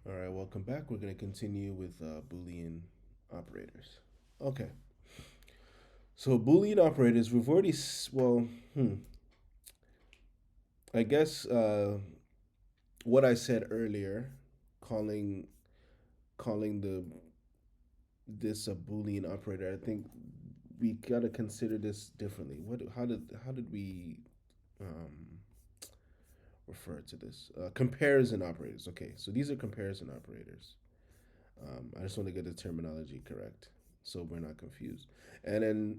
All right, welcome back. We're going to continue with Boolean operators. Okay, so Boolean operators, we've already, I guess what I said earlier, calling calling this a Boolean operator, I think we got to consider this differently. How did we um, refer to this? Comparison operators. Okay, so these are comparison operators. I just want to get the terminology correct so we're not confused. And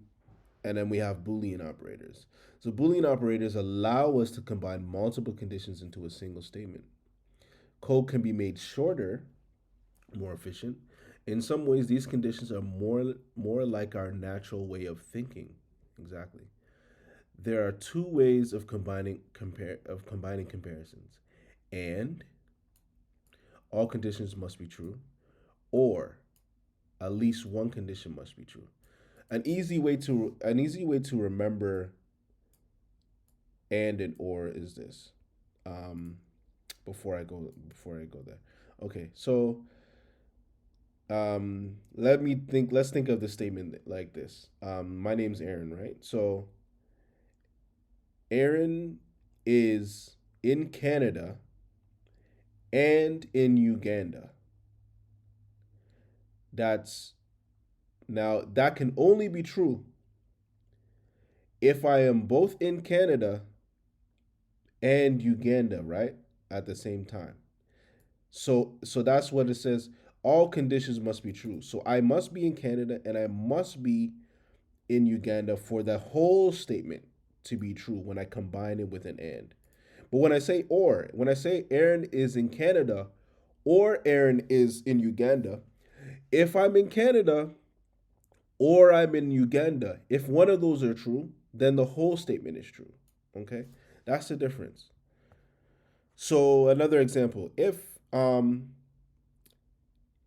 then we have Boolean operators. So Boolean operators allow us to combine multiple conditions into a single statement. Code can be made shorter, more efficient. In some ways, these conditions are more like our natural way of thinking. Exactly. There are two ways of combining comparisons. And all conditions must be true, or at least one condition must be true. An easy way to remember and or is this. Um, before I go there. Okay, so let's think of the statement like this. My name's Aaron, right? So Aaron is in Canada and in Uganda. That's Now that can only be true if I am both in Canada and Uganda, right? At the same time. So that's what it says. All conditions must be true. So I must be in Canada and I must be in Uganda for the whole statement to be true when I combine it with an and. But when I say Aaron is in Canada or Aaron is in Uganda, if I'm in Canada or I'm in Uganda, if one of those are true, then the whole statement is true. Okay? That's the difference. So another example, if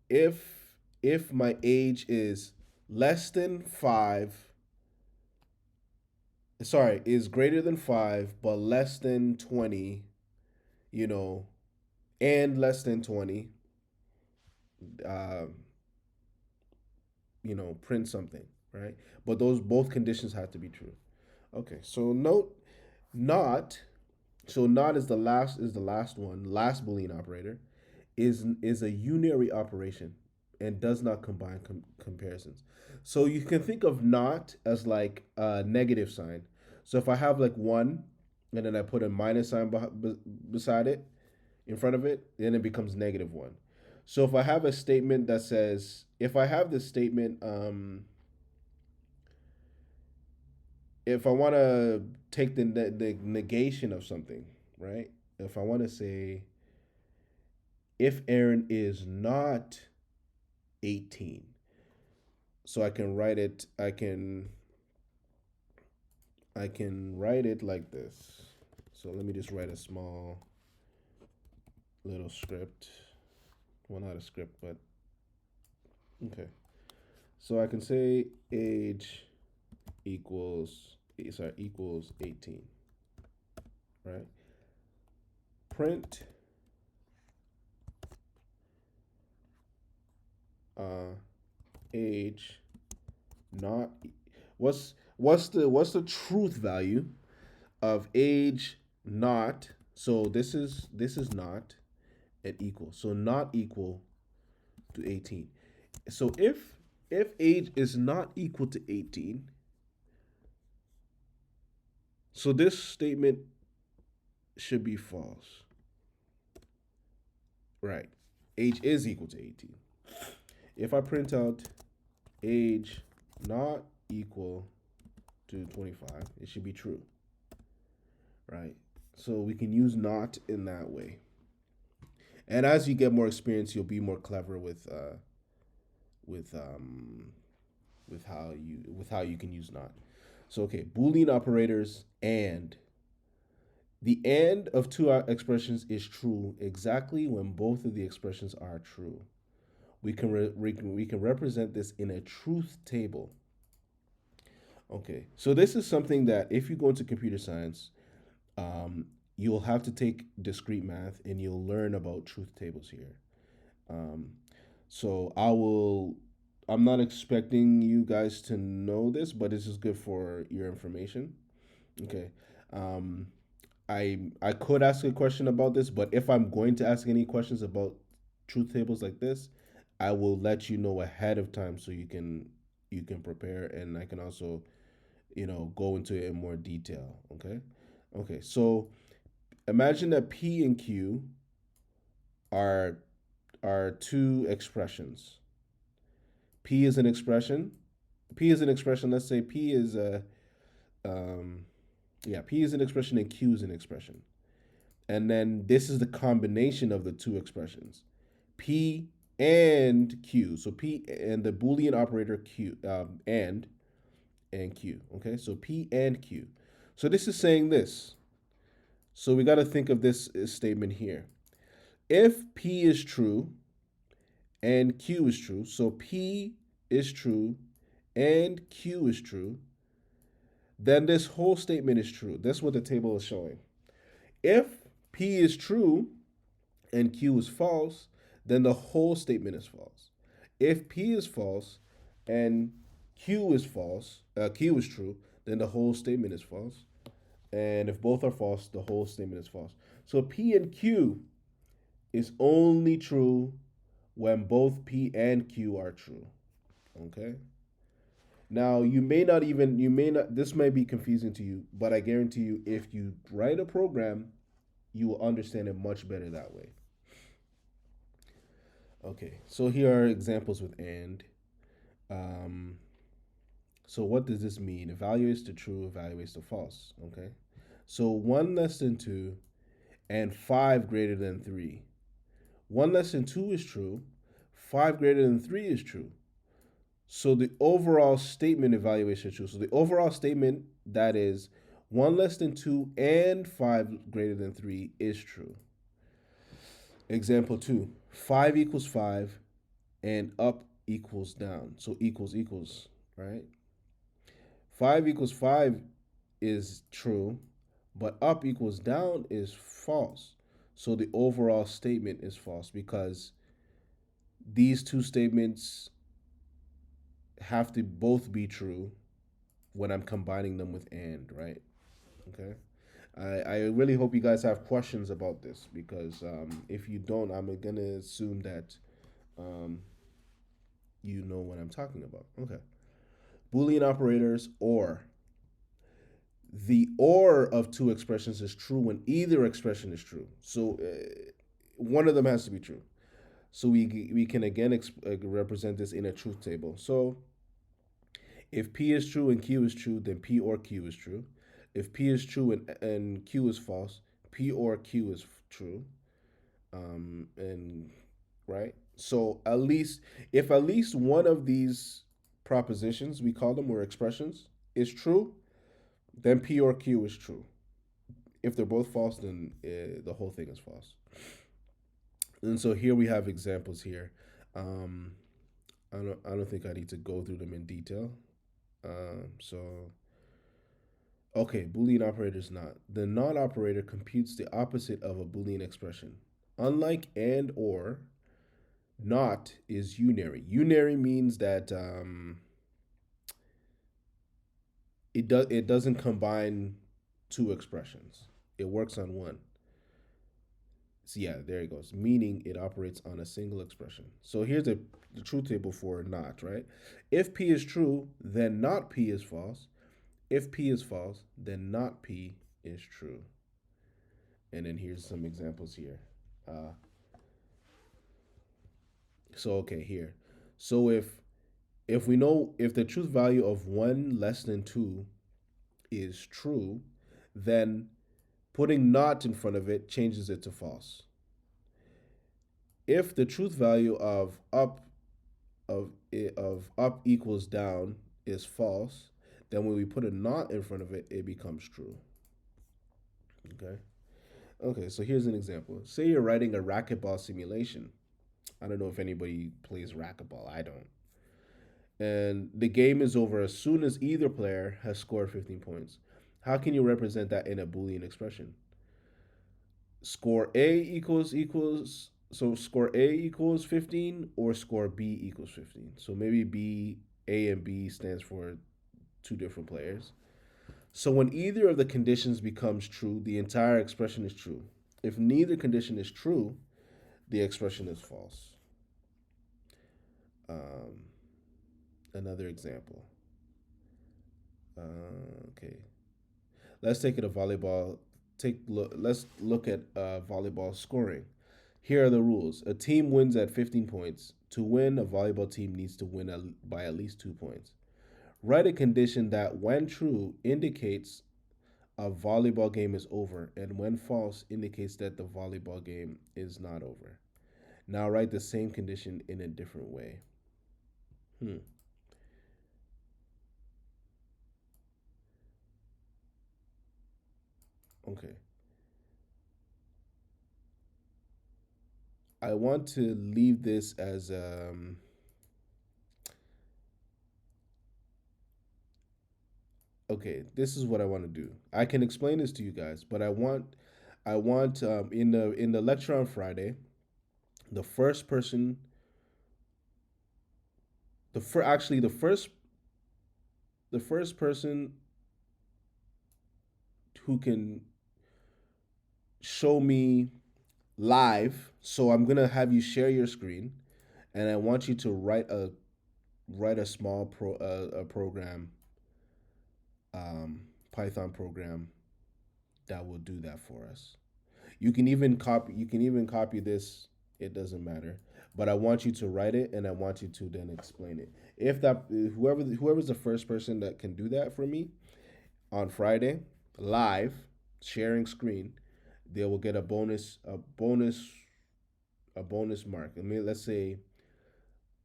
if my age is less than 5, sorry, is greater than 5 but less than 20, you know, and less than 20, uh, print something, right? But those both conditions have to be true. Okay, so note not. So not is the last one. Last Boolean operator is a unary operation and does not combine comparisons. So you can think of not as like a negative sign. So if I have like one and then I put a minus sign beside it, in front of it, then it becomes negative one. So if I have a statement that says, if I have this statement, if I want to take the negation of something, right? If I want to say, if Aaron is not 18, so I can write it like this. So let me just write a small little script. Well, not a script, but okay. So I can say age equals 18, right? Print uh age not what's the truth value of age not, so this is not an equal, so not equal to 18. So if age is not equal to 18, so this statement should be false, right? Age is equal to 18. If I print out age not equal to 25, it should be true, right? So we can use not in that way. And as you get more experience, you'll be more clever with how you can use not. So okay, Boolean operators and the and of two expressions is true exactly when both of the expressions are true. We can represent this in a truth table. Okay, so this is something that if you go into computer science, you'll have to take discrete math and you'll learn about truth tables here. Um, so I will. I'm not expecting you guys to know this, but this is good for your information. Okay. Um, I could ask a question about this, but if I'm going to ask any questions about truth tables like this, I will let you know ahead of time so you can prepare, and I can also go into it in more detail. Okay. Okay. So imagine that P and Q are two expressions. P is an expression. P is an expression. Let's say P is a um, yeah, P is an expression and Q is an expression. And then this is the combination of the two expressions, P and Q. So P and the Boolean operator Q and Q. Okay, so P and Q. So this is saying this. So we got to think of this statement here. If P is true and Q is true, so P is true and Q is true, then this whole statement is true. That's what the table is showing. If P is true and Q is false, then the whole statement is false. If P is false and Q is true, then the whole statement is false. And if both are false, the whole statement is false. So P and Q is only true when both P and Q are true. Okay? Now, you may not, this may be confusing to you, but I guarantee you, if you write a program, you will understand it much better that way. Okay, so here are examples with and. Um, so what does this mean? Evaluates to true, evaluates to false. Okay, so one less than two and five greater than three. One less than two is true, five greater than three is true. So the overall statement evaluation is true. So the overall statement that is one less than two and five greater than three is true. Example two, five equals five and up equals down. So equals, right? Five equals five is true, but up equals down is false. So the overall statement is false because these two statements have to both be true when I'm combining them with and, right? Okay. I really hope you guys have questions about this because if you don't, I'm going to assume that um, you know what I'm talking about. Okay. Boolean operators or. The or of two expressions is true when either expression is true. So one of them has to be true. So we can again represent this in a truth table. So if P is true and Q is true, then P or Q is true. If P is true and Q is false, P or Q is true. And right. So at least one of these propositions, we call them, or expressions, is true, then P or Q is true. If they're both false, then the whole thing is false. And so here we have examples here. Um, I don't think I need to go through them in detail. So okay, Boolean operator is not. The not operator computes the opposite of a Boolean expression. Unlike and or, not is unary. Unary means that it doesn't combine two expressions. It works on one. So yeah, there it goes. Meaning it operates on a single expression. So here's the truth table for not, right? If P is true, then not P is false. If P is false, then not P is true. And then here's some examples here. Uh, so okay, here. So if we know if the truth value of one less than two is true, then putting not in front of it changes it to false. If the truth value of up equals down is false, then when we put a not in front of it, it becomes true. Okay. Okay, so here's an example. Say you're writing a racquetball simulation. I don't know if anybody plays racquetball. I don't. And the game is over as soon as either player has scored 15 points. How can you represent that in a Boolean expression? Score A equals So score A equals 15 or score B equals 15. So maybe B, A and B stands for two different players. So when either of the conditions becomes true, the entire expression is true. If neither condition is true, the expression is false. Um, Another example. Okay, let's take it a volleyball. Let's look at volleyball scoring. Here are the rules. A team wins at 15 points. To win, a volleyball team needs to win by at least 2 points. Write a condition that, when true, indicates a volleyball game is over, and when false, indicates that the volleyball game is not over. Now write the same condition in a different way. Hmm. Okay. I want to leave this as okay. This is what I want to do. I can explain this to you guys, but I want in the lecture on Friday, the first person, the fir- actually the first person who can show me live. So I'm gonna have you share your screen, and I want you to write a small a program, Python program that will do that for us. You can even copy this. It doesn't matter. But I want you to write it, and I want you to then explain it. If whoever's the first person that can do that for me on Friday, live, sharing screen, they will get a bonus mark. I mean, let's say,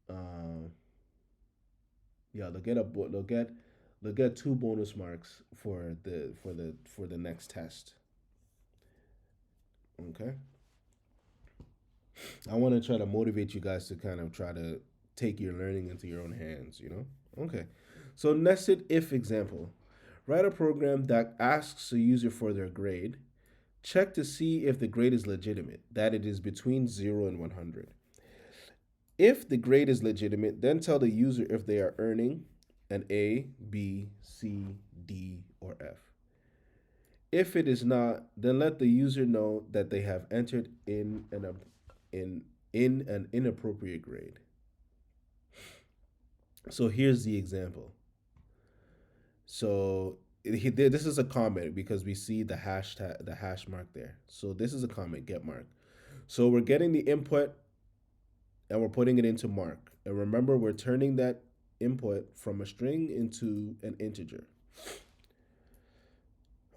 uh, yeah, they'll get two bonus marks for the next test. Okay, I want to try to motivate you guys to kind of try to take your learning into your own hands. Okay, so nested if example. Write a program that asks a user for their grade. Check to see if the grade is legitimate, that it is between 0 and 100. If the grade is legitimate, then tell the user if they are earning an A, B, C, D, or F. If it is not, then let the user know that they have entered in an inappropriate grade. So here's the example. So this is a comment because we see the hash mark there. So this is a comment, get mark. So we're getting the input and we're putting it into mark. And remember, we're turning that input from a string into an integer.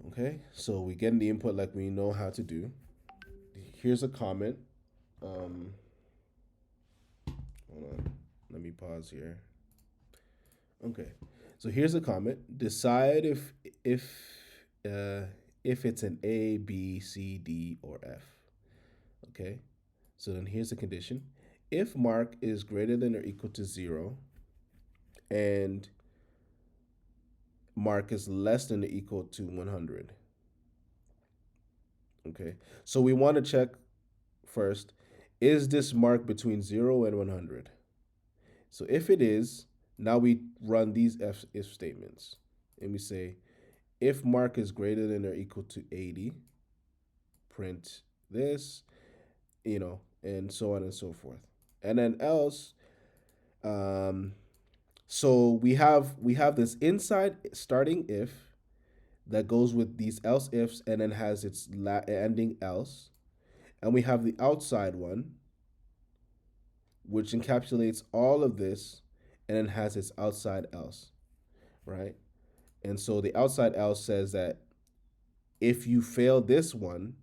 Okay, so we get the input like we know how to do. Here's a comment. Um, Hold on, let me pause here. Okay, so here's a comment. Decide if uh, if it's an A, B, C, D, or F. Okay, so then here's the condition. If mark is greater than or equal to 0 and mark is less than or equal to 100. Okay, so we want to check first, is this mark between 0 and 100? So if it is, now we run these if statements and we say, if mark is greater than or equal to 80, print this, and so on and so forth. And then else, um, so we have this inside starting if that goes with these else ifs and then has its ending else, and we have the outside one which encapsulates all of this and then has its outside else, right? And so the outside else says that if you fail this one,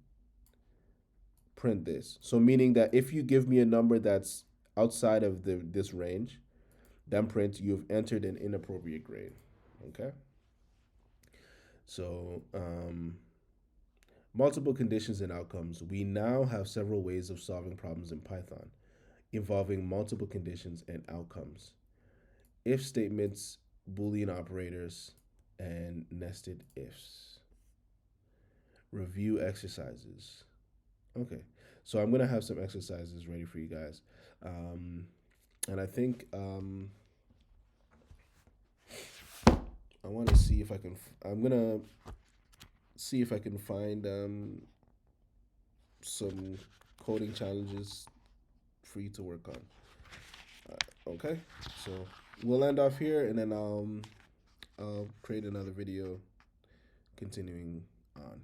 print this. So meaning that if you give me a number that's outside of this range, then print you've entered an inappropriate grade. Okay. So multiple conditions and outcomes. We now have several ways of solving problems in Python involving multiple conditions and outcomes. If statements, Boolean operators, and nested ifs. Review exercises. Okay. So I'm gonna have some exercises ready for you guys, and I think I want to see if I can. I'm gonna see if I can find some coding challenges for you to work on. Okay, so we'll end off here, and then I'll create another video continuing on.